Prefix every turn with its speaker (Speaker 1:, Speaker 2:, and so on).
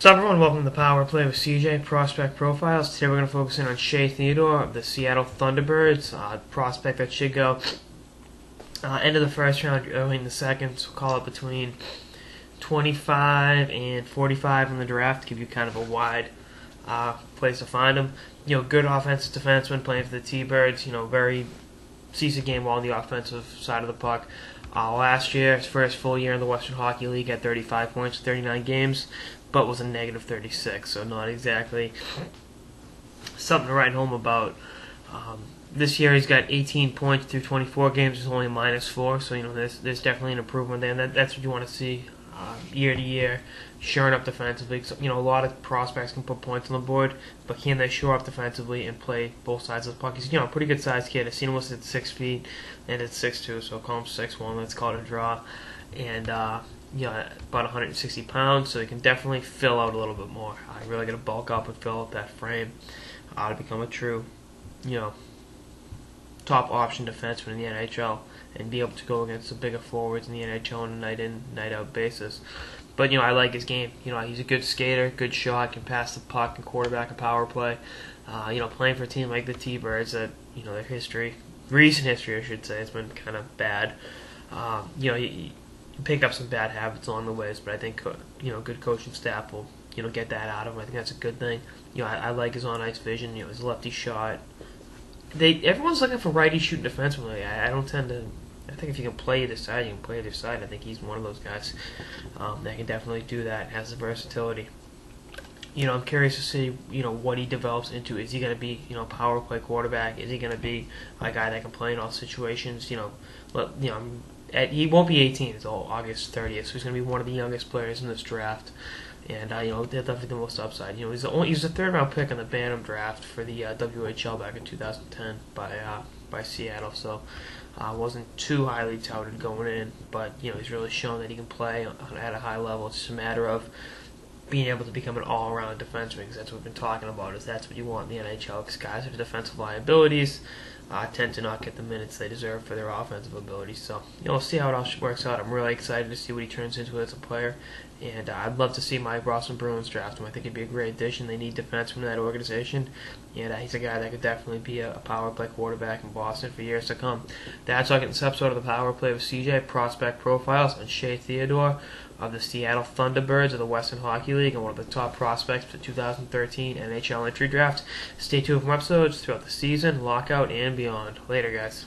Speaker 1: What's up, everyone? Welcome to the Power Play with CJ Prospect Profiles. Today we're going to focus in on Shea Theodore of the Seattle Thunderbirds, prospect that should go end of the first round, early in the second. So call it between 25 and 45 in the draft. Give you kind of a wide place to find him. You know, good offensive defenseman playing for the T-Birds. You know, very sees the game well on the offensive side of the puck. Last year, his first full year in the Western Hockey League, had 35 points, 39 games, but was a negative 36, so not exactly something to write home about. This year he's got 18 points through 24 games. He's only -4, so you know there's definitely an improvement there. And that's what you want to see year to year, shoring up defensively. So, you know, a lot of prospects can put points on the board, but can they shore up defensively and play both sides of the puck? He's a pretty good sized kid. I've seen him listed at 6 feet and at 6'2", so call him 6'1". Let's call it a draw. And about 160 pounds, so he can definitely fill out a little bit more. I really got to bulk up and fill out that frame to become a true, top option defenseman in the NHL and be able to go against the bigger forwards in the NHL on a night-in, night-out basis. But, I like his game. He's a good skater, good shot, can pass the puck and quarterback a power play. Playing for a team like the T-Birds that, their recent history, I should say, has been kind of bad. He pick up some bad habits along the ways, but I think, good coaching staff will, get that out of him. I think that's a good thing. I like his on-ice vision, his lefty shot. Everyone's looking for righty shooting defensemen. I think if you can play either side, you can play either side. I think he's one of those guys that can definitely do that, has the versatility. I'm curious to see, what he develops into. Is he going to be, power play quarterback? Is he going to be a guy that can play in all situations? He won't be 18 until August 30th, so he's going to be one of the youngest players in this draft. And, they're definitely the most upside. He was a third-round pick in the Bantam draft for the WHL back in 2010 by Seattle, so wasn't too highly touted going in, but, he's really shown that he can play at a high level. It's just a matter of being able to become an all-around defenseman, because that's what we've been talking about, is that's what you want in the NHL, because guys with defensive liabilities tend to not get the minutes they deserve for their offensive abilities. So, we'll see how it all works out. I'm really excited to see what he turns into as a player, and I'd love to see my Boston Bruins draft him. I think he'd be a great addition. They need defensemen in that organization, and he's a guy that could definitely be a power play quarterback in Boston for years to come. That's all I get in this episode of the Power Play with CJ Prospect Profiles on Shea Theodore of the Seattle Thunderbirds of the Western Hockey League and one of the top prospects for the 2013 NHL entry draft. Stay tuned for more episodes throughout the season, lockout, and beyond. Later, guys.